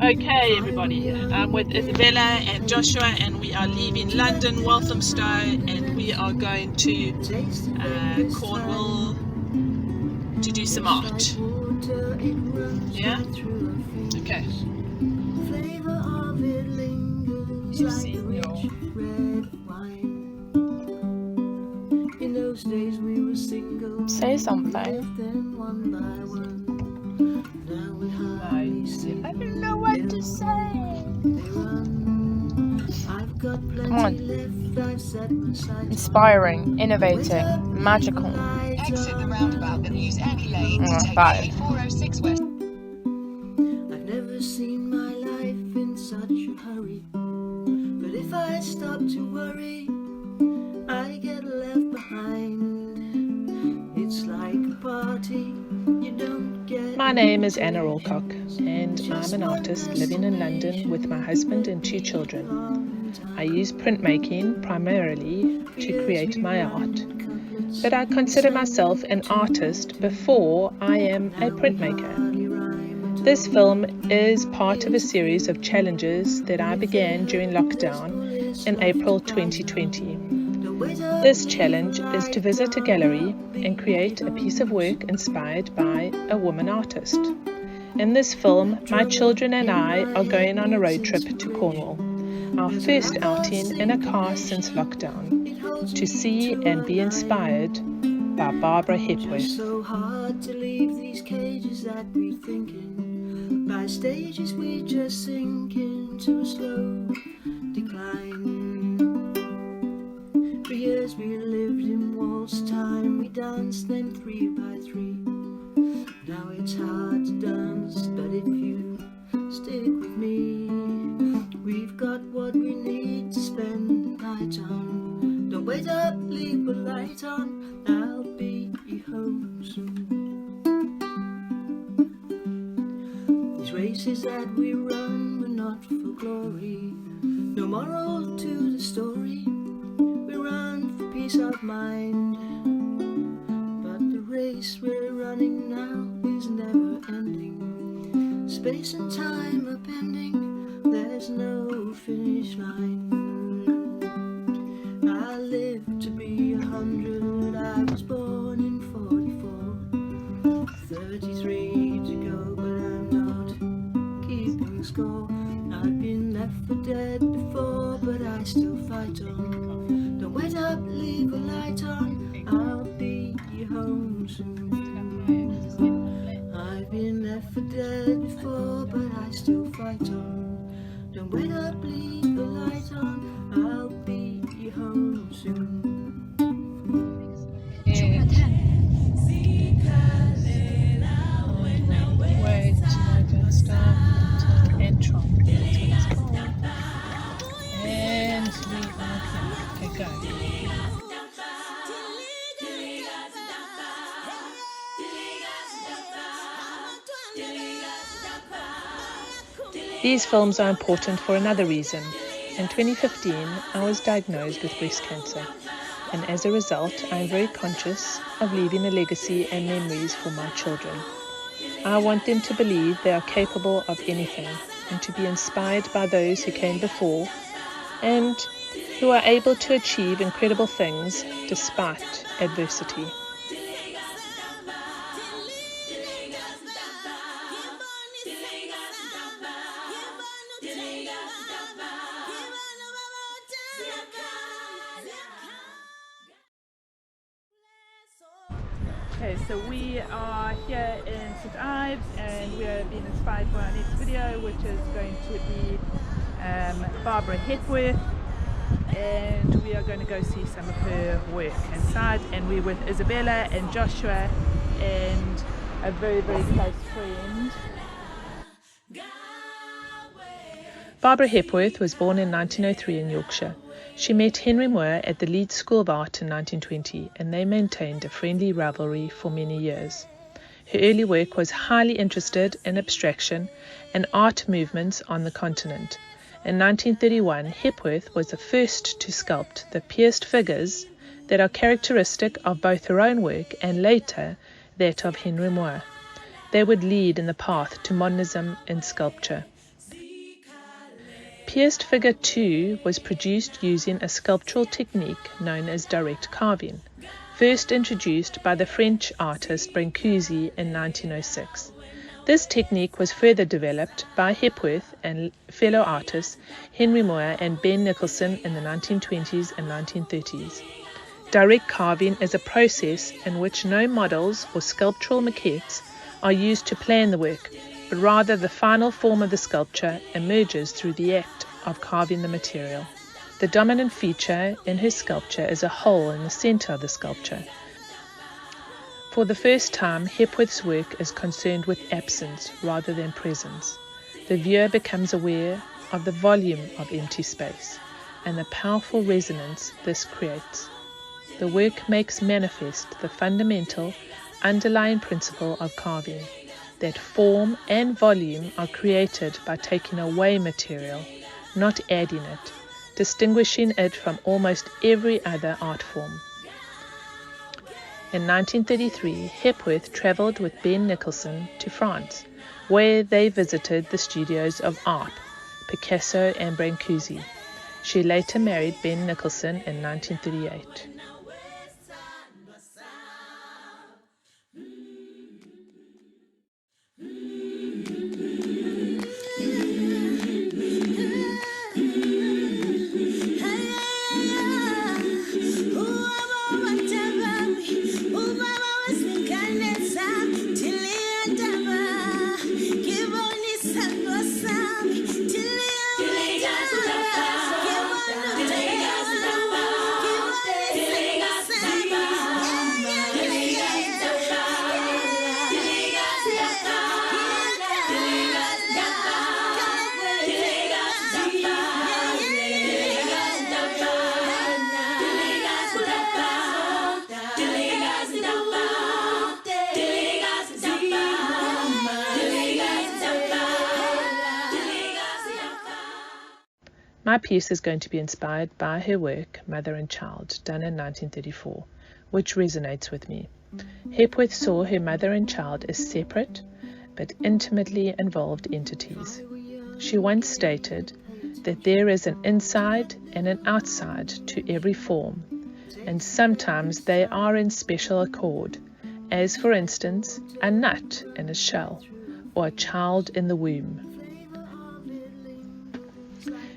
Okay everybody, I'm with Isabella and Joshua and we are leaving London, Walthamstow, and we are going to Cornwall to do some art. Yeah? Okay. You've seen your... Say something. I don't know what to say. Come on. Inspiring, innovating, magical. Exit the roundabout and use any lane to take Bye. 406 West. I've never seen my life in such a hurry, but if I stop to worry, I get left behind. It's like a party you don't get. My name is Anna Alcock and I'm an artist living in London with my husband and 2 children. I use printmaking primarily to create my art, but I consider myself an artist before I am a printmaker. This film is part of a series of challenges that I began during lockdown in April 2020. This challenge is to visit a gallery and create a piece of work inspired by a woman artist. In this film, my children and I are going on a road trip to Cornwall, our first outing in a car since lockdown, to see and be inspired by Barbara Hepworth. So hard to leave these cages that we think in. By stages we just sink into a slow decline. For years we lived in waltz time, we danced then 3 by 3. Now it's hard to dance, but if you stick with me, we've got what we need to spend the night on. Don't wait up, leave the light on, I'll be home soon. These races that we run were not for glory, no moral to the story. We run for peace of mind, but the race we're running now is never ending. Space and time are bending, there's no finish line. I live to be 100, I was born in 44. 33 to go, but I'm not keeping score. I've been left for dead before, but I still fight on. Don't wait up, leave a light on, I'll be home soon. I've been left for dead before, but I still fight on. Don't wait up, leave the light on, I'll be home soon. Wait, I'm going to start and try. And we are here. Okay, go. These films are important for another reason. In 2015, I was diagnosed with breast cancer, and as a result, I am very conscious of leaving a legacy and memories for my children. I want them to believe they are capable of anything and to be inspired by those who came before and who are able to achieve incredible things despite adversity. Okay, so we are here in St Ives and we are being inspired for our next video, which is going to be Barbara Hepworth, and we are going to go see some of her work inside, and we're with Isabella and Joshua and a very, very close friend. Barbara Hepworth was born in 1903 in Yorkshire. She met Henry Moore at the Leeds School of Art in 1920, and they maintained a friendly rivalry for many years. Her early work was highly interested in abstraction and art movements on the continent. In 1931, Hepworth was the first to sculpt the pierced figures that are characteristic of both her own work and later that of Henry Moore. They would lead in the path to modernism in sculpture. pierced figure 2 was produced using a sculptural technique known as direct carving, first introduced by the French artist Brancusi in 1906. This technique was further developed by Hepworth and fellow artists Henry Moore and Ben Nicholson in the 1920s and 1930s. Direct carving is a process in which no models or sculptural maquettes are used to plan the work, but rather the final form of the sculpture emerges through the act of carving the material. The dominant feature in her sculpture is a hole in the center of the sculpture. For the first time, Hepworth's work is concerned with absence rather than presence. The viewer becomes aware of the volume of empty space and the powerful resonance this creates. The work makes manifest the fundamental underlying principle of carving, that form and volume are created by taking away material, not adding it, distinguishing it from almost every other art form. In 1933, Hepworth travelled with Ben Nicholson to France, where they visited the studios of Arp, Picasso and Brancusi. She later married Ben Nicholson in 1938. My piece is going to be inspired by her work, Mother and Child, done in 1934, which resonates with me. Hepworth saw her mother and child as separate but intimately involved entities. She once stated that there is an inside and an outside to every form, and sometimes they are in special accord, as for instance, a nut in a shell or a child in the womb.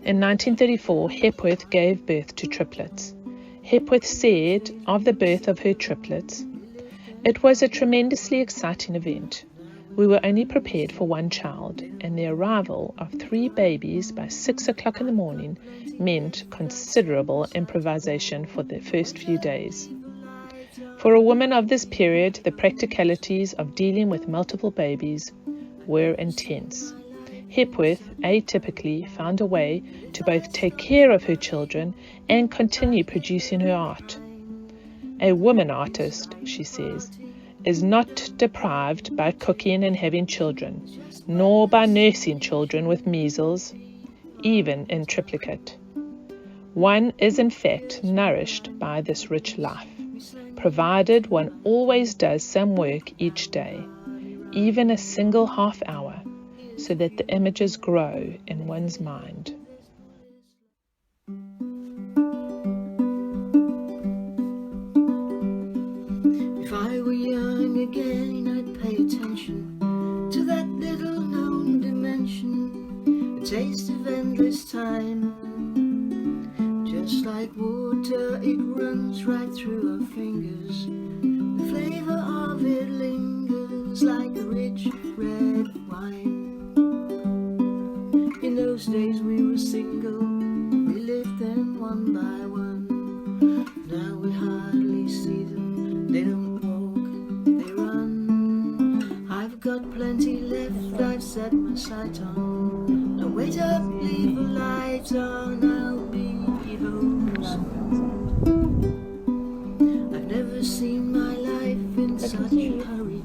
In 1934, Hepworth gave birth to triplets. Hepworth said of the birth of her triplets, "It was a tremendously exciting event. We were only prepared for one child, and the arrival of 3 babies by 6 o'clock in the morning meant considerable improvisation for the first few days." For a woman of this period, the practicalities of dealing with multiple babies were intense. Hepworth atypically found a way to both take care of her children and continue producing her art. "A woman artist," she says, "is not deprived by cooking and having children, nor by nursing children with measles, even in triplicate. One is in fact nourished by this rich life, provided one always does some work each day, even a single half hour, so that the images grow in one's mind." If I were young again, I'd pay attention to that little known dimension, a taste of endless time. Just like water, it runs right through our fingers. The flavor of it lingers like a rich red wine. In those days we were single, we lived them one by one. Now we hardly see them, they don't walk, they run. I've got plenty left, I've set my sight on. Now wait up, leave the light on, I'll be home soon. I've never seen my life in such a hurry,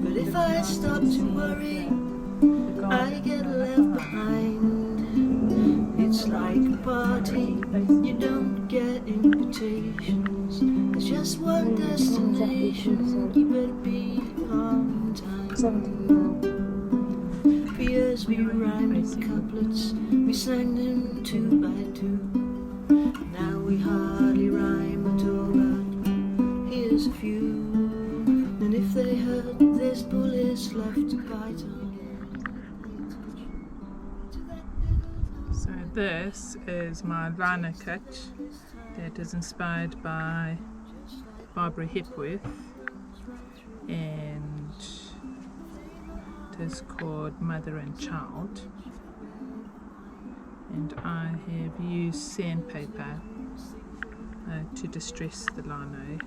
but if I stop to worry, I get left behind. It's like a party, you don't get invitations. There's just one destination, you better be on time. For years we rhymed couplets, we sang them 2 by 2. Now we hardly rhyme at all, but here's a few. And if they hurt, there's bullets left to bite on. So this is my Linocut that is inspired by Barbara Hepworth, and it is called Mother and Child, and I have used sandpaper to distress the lino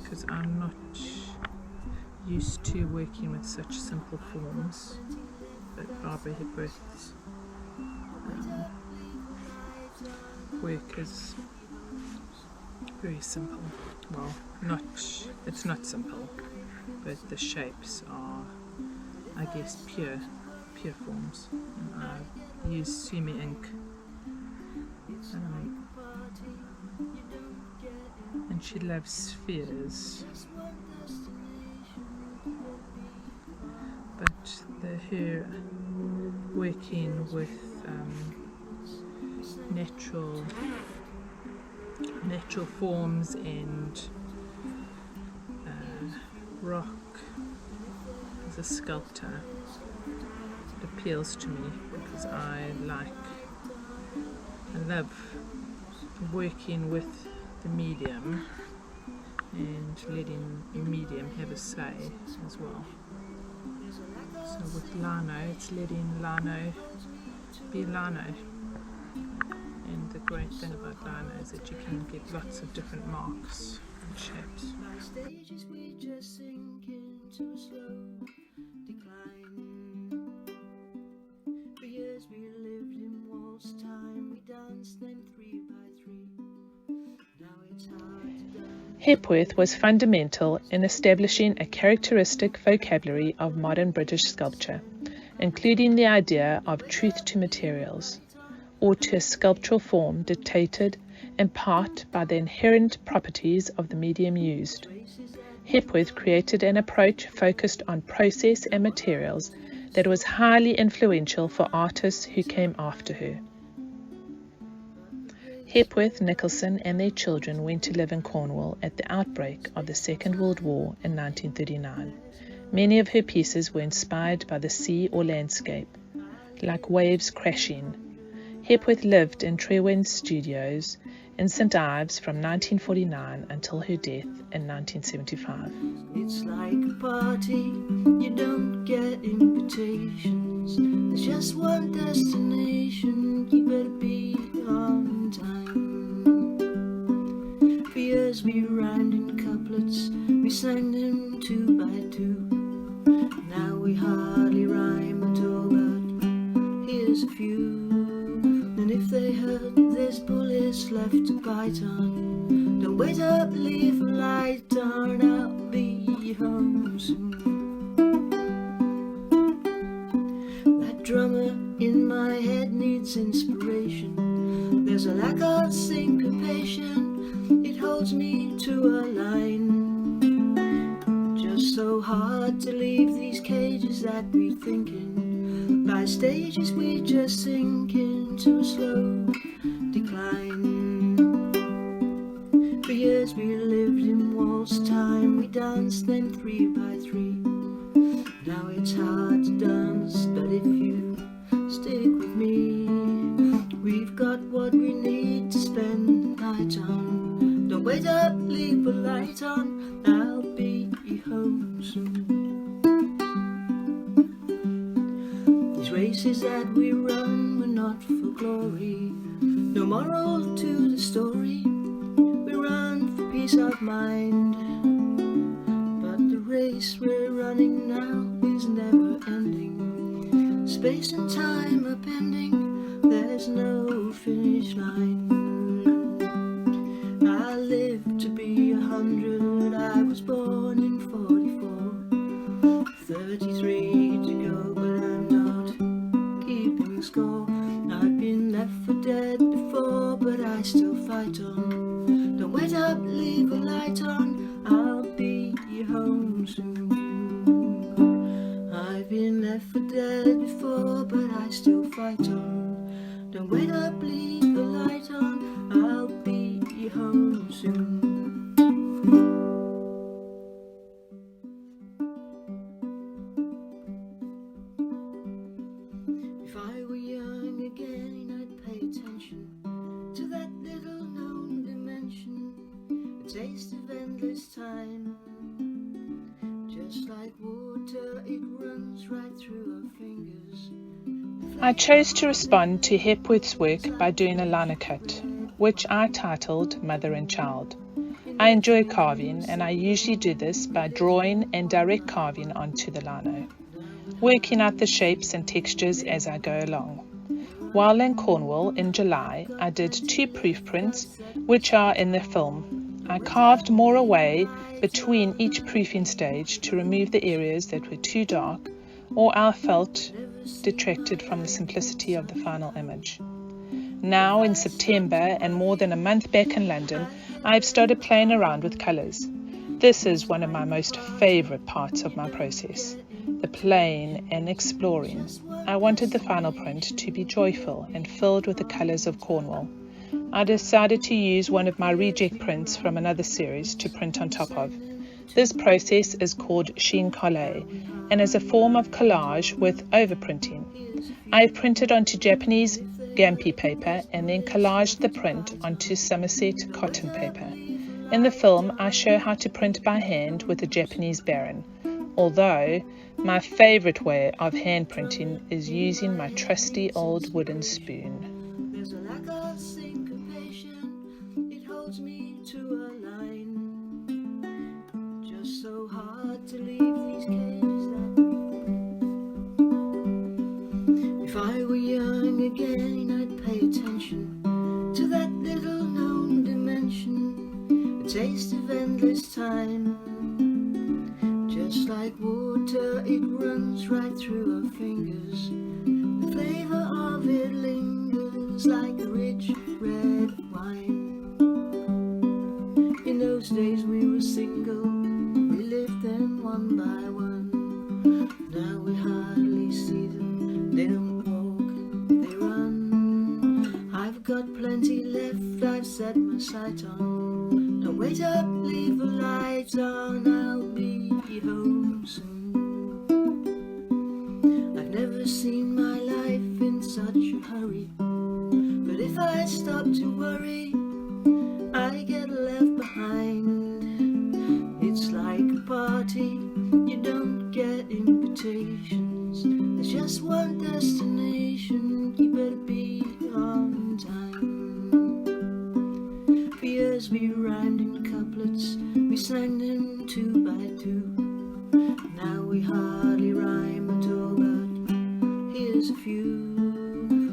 because I'm not used to working with such simple forms, but Barbara Hepworth's work is very simple. Well, it's not simple, but the shapes are, I guess, pure forms. And I use Sumi ink, and she loves spheres, but her working with natural forms and rock as a sculptor, it appeals to me because I love working with the medium and letting the medium have a say as well. So with lino, it's letting lino be lino. And the great thing about lino is that you can get lots of different marks and shapes. Stages we just sink into slow decline. For years we lived in waltz time, we danced them 3 by 3. Now it's hard to dance. Hepworth was fundamental in establishing a characteristic vocabulary of modern British sculpture, including the idea of truth to materials, or to a sculptural form dictated in part by the inherent properties of the medium used. Hepworth created an approach focused on process and materials that was highly influential for artists who came after her. Hepworth, Nicholson and their children went to live in Cornwall at the outbreak of the Second World War in 1939. Many of her pieces were inspired by the sea or landscape, like waves crashing. Hepworth lived in Trewin's studios in St Ives from 1949 until her death in 1975. It's like a party, you don't get invitations. There's just one destination, you better be on time. For years we rhymed in couplets, we sang them 2 by 2. Now we hardly rhyme at all, but here's a few. And if they hurt, there's bullets left to bite on. Don't wait up, leave a light on, I'll be home soon. That drummer in my head needs inspiration. There's a lack of syncopation, it holds me to a line. Just so hard to leave these cages that we think in. By stages we just sink into a slow decline. For years we lived in waltz time, we danced them 3 by 3. Now it's hard to dance, but if you stick with me, we've got what we need to spend the night on. Don't wait up, leave a light on, I'll be home soon. Races that we run were not for glory, no moral to the story. We run for peace of mind, but the race we're running now is never ending. Space and time are bending, there's no finish line. I lived to be 100, I was born in 44. 33 to go, but I'm not keeping score. I've been left for dead before, but I still fight on. Don't wait up, leave a light on, I'll be home soon. I've been endless time. Just like water, it runs right through our fingers. I chose to respond to Hepworth's work by doing a Linocut, which I titled Mother and Child. I enjoy carving, and I usually do this by drawing and direct carving onto the lino, working out the shapes and textures as I go along. While in Cornwall in July, I did 2 proof prints, which are in the film. I carved more away between each proofing stage to remove the areas that were too dark or I felt detracted from the simplicity of the final image. Now in September and more than a month back in London, I've started playing around with colours. This is one of my most favourite parts of my process, the playing and exploring. I wanted the final print to be joyful and filled with the colours of Cornwall. I decided to use one of my reject prints from another series to print on top of. This process is called sheen collé and is a form of collage with overprinting. I printed onto Japanese Gampi paper and then collaged the print onto Somerset cotton paper. In the film, I show how to print by hand with a Japanese baron, although my favourite way of hand printing is using my trusty old wooden spoon. There's a lack of syncopation, it holds me to a line. Just so hard to leave these cages that if I were young again, I'd pay attention to that little known dimension, a taste of endless time. Just like water, it runs right through our fingers. The flavour of it lingers like a rich red wine. In those days we were single, we lived them one by one. Now we hardly see them, they don't walk, they run. I've got plenty left, I've set my sight on. Don't wait up, leave the lights on, I'll be home soon. I've never seen my life in such a hurry, but if I stop to worry, I get left behind. It's like a party, you don't get invitations. There's just one destination, you better be on time. For years we rhymed in couplets, we sang them 2 by 2. Now we hardly